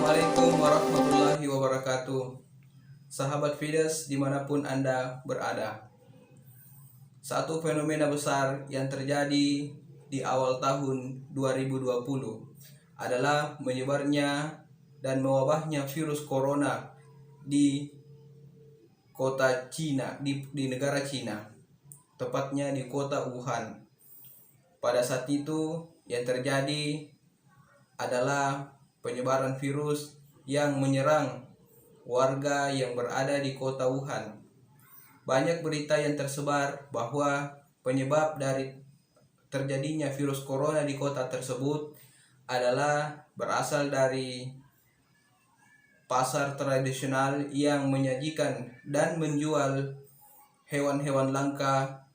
Assalamualaikum warahmatullahi wabarakatuh. Sahabat Fides dimanapun Anda berada. Satu fenomena besar yang terjadi di awal tahun 2020 adalah menyebarnya dan mewabahnya virus corona di kota Cina, di negara Cina, tepatnya di kota Wuhan. Pada saat itu yang terjadi adalah penyebaran virus yang menyerang warga yang berada di kota Wuhan. Banyak berita yang tersebar bahwa penyebab dari terjadinya virus corona di kota tersebut adalah berasal dari pasar tradisional yang menyajikan dan menjual hewan-hewan langka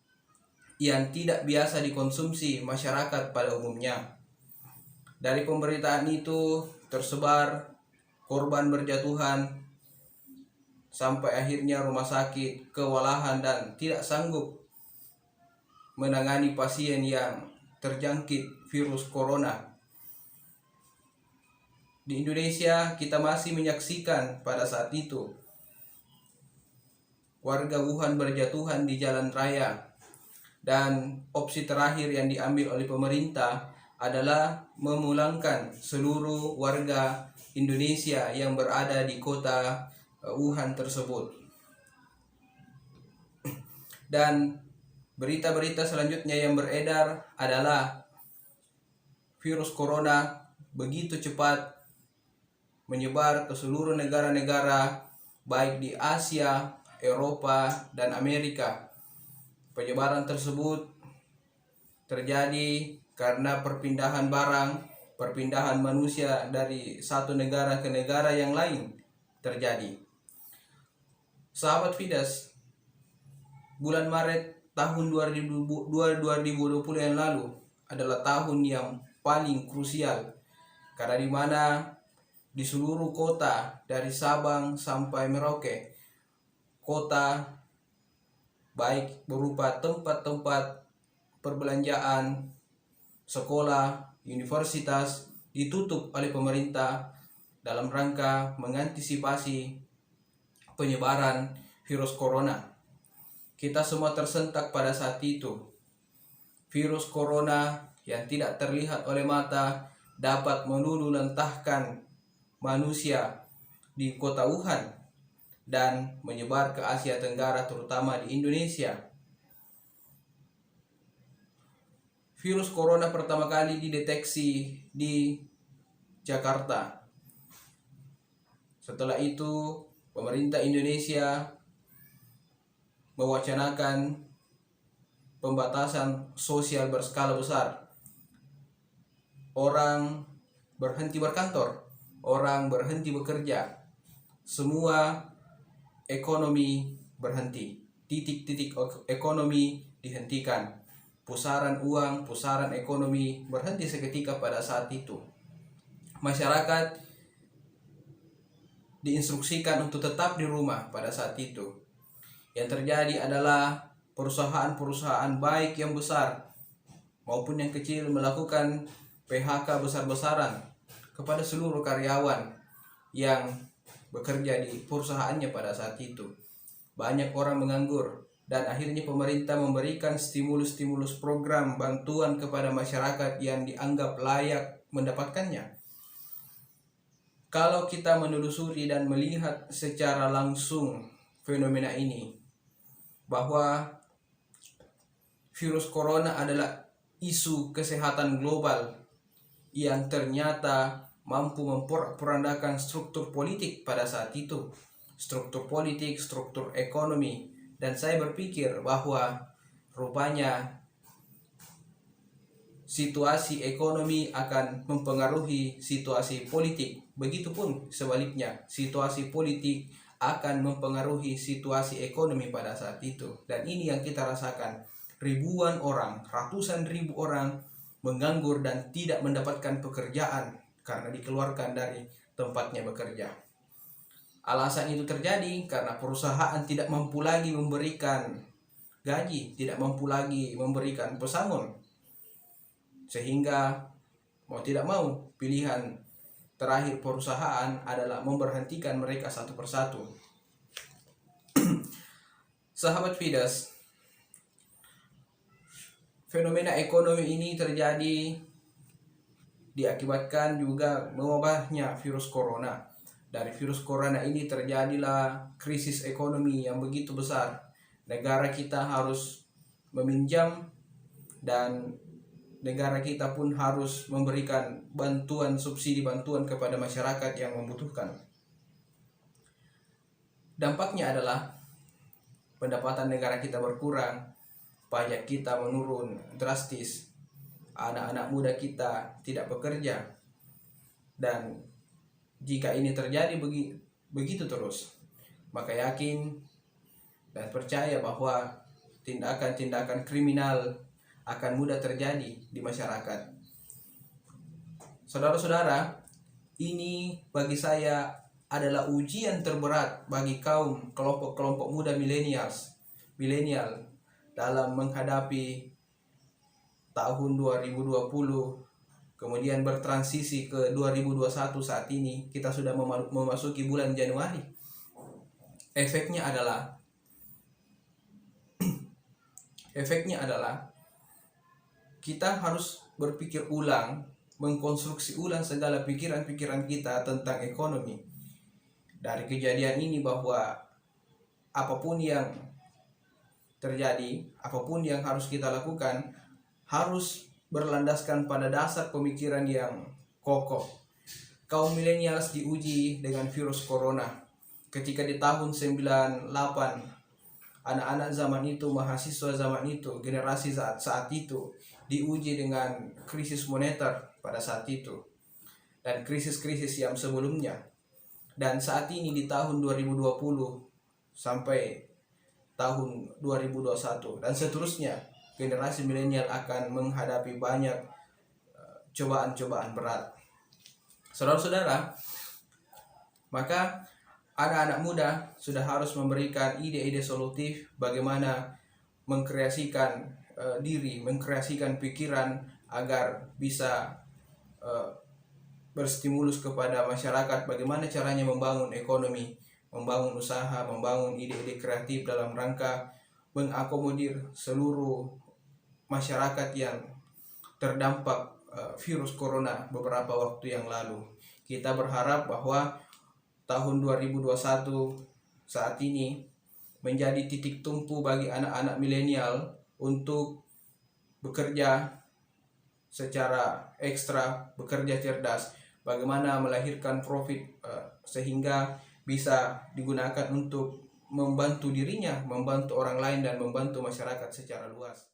yang tidak biasa dikonsumsi masyarakat pada umumnya. Dari pemberitaan itu tersebar korban berjatuhan sampai akhirnya rumah sakit kewalahan dan tidak sanggup menangani pasien yang terjangkit virus corona. Di Indonesia kita masih menyaksikan pada saat itu warga Wuhan berjatuhan di jalan raya, dan opsi terakhir yang diambil oleh pemerintah adalah memulangkan seluruh warga Indonesia yang berada di kota Wuhan tersebut. Dan berita-berita selanjutnya yang beredar adalah virus corona begitu cepat menyebar ke seluruh negara-negara baik di Asia, Eropa, dan Amerika. Penyebaran tersebut terjadi karena perpindahan barang, perpindahan manusia dari satu negara ke negara yang lain terjadi. Sahabat Fides, bulan Maret tahun 2020 yang lalu adalah tahun yang paling krusial, karena di mana di seluruh kota dari Sabang sampai Merauke, kota baik berupa tempat-tempat perbelanjaan, sekolah, universitas ditutup oleh pemerintah dalam rangka mengantisipasi penyebaran virus corona. Kita semua tersentak pada saat itu. Virus corona yang tidak terlihat oleh mata dapat meluluhlantahkan manusia di kota Wuhan dan menyebar ke Asia Tenggara, terutama di Indonesia. Virus corona pertama kali dideteksi di Jakarta. Setelah itu, pemerintah Indonesia mewacanakan pembatasan sosial berskala besar. Orang berhenti berkantor, orang berhenti bekerja, semua ekonomi berhenti, titik-titik ekonomi dihentikan, pusaran uang, pusaran ekonomi berhenti seketika pada saat itu. Masyarakat diinstruksikan untuk tetap di rumah pada saat itu. Yang terjadi adalah perusahaan-perusahaan baik yang besar maupun yang kecil melakukan PHK besar-besaran kepada seluruh karyawan yang bekerja di perusahaannya pada saat itu. Banyak orang menganggur, dan akhirnya pemerintah memberikan stimulus-stimulus program bantuan kepada masyarakat yang dianggap layak mendapatkannya. Kalau kita menelusuri dan melihat secara langsung fenomena ini, bahwa virus corona adalah isu kesehatan global yang ternyata mampu memporak-porandakan struktur politik pada saat itu, struktur politik, struktur ekonomi. Dan saya berpikir bahwa rupanya situasi ekonomi akan mempengaruhi situasi politik. Begitupun sebaliknya, situasi politik akan mempengaruhi situasi ekonomi pada saat itu. Dan ini yang kita rasakan. Ribuan orang, ratusan ribu orang menganggur dan tidak mendapatkan pekerjaan karena dikeluarkan dari tempatnya bekerja. Alasan itu terjadi karena perusahaan tidak mampu lagi memberikan gaji, tidak mampu lagi memberikan pesangon, sehingga mau tidak mau pilihan terakhir perusahaan adalah memberhentikan mereka satu persatu. Sahabat Fidas, fenomena ekonomi ini terjadi diakibatkan juga mewabahnya virus corona. Dari virus corona ini terjadilah krisis ekonomi yang begitu besar. Negara kita harus meminjam dan negara kita pun harus memberikan bantuan, subsidi bantuan kepada masyarakat yang membutuhkan. Dampaknya adalah pendapatan negara kita berkurang, pajak kita menurun drastis, anak-anak muda kita tidak bekerja, dan jika ini terjadi begitu terus, maka yakin dan percaya bahwa tindakan-tindakan kriminal akan mudah terjadi di masyarakat. Saudara-saudara, ini bagi saya adalah ujian terberat bagi kelompok-kelompok muda milenial dalam menghadapi tahun 2020, kemudian bertransisi ke 2021. Saat ini kita sudah memasuki bulan Januari. Efeknya adalah kita harus berpikir ulang, mengkonstruksi ulang segala pikiran-pikiran kita tentang ekonomi. Dari kejadian ini bahwa apapun yang terjadi, apapun yang harus kita lakukan, harus berlandaskan pada dasar pemikiran yang kokoh. Kaum milenials diuji dengan virus corona. Ketika di tahun 98, anak-anak zaman itu, mahasiswa zaman itu, generasi saat itu diuji dengan krisis moneter pada saat itu dan krisis-krisis yang sebelumnya. Dan saat ini di tahun 2020 sampai tahun 2021 dan seterusnya, generasi milenial akan menghadapi banyak cobaan-cobaan berat. Saudara-saudara, maka anak-anak muda sudah harus memberikan ide-ide solutif bagaimana mengkreasikan diri, mengkreasikan pikiran agar bisa berstimulus kepada masyarakat bagaimana caranya membangun ekonomi, membangun usaha, membangun ide-ide kreatif dalam rangka mengakomodir seluruh masyarakat yang terdampak virus corona beberapa waktu yang lalu. Kita berharap bahwa tahun 2021 saat ini menjadi titik tumpu bagi anak-anak milenial untuk bekerja secara ekstra, bekerja cerdas, bagaimana melahirkan profit sehingga bisa digunakan untuk membantu dirinya, membantu orang lain, dan membantu masyarakat secara luas.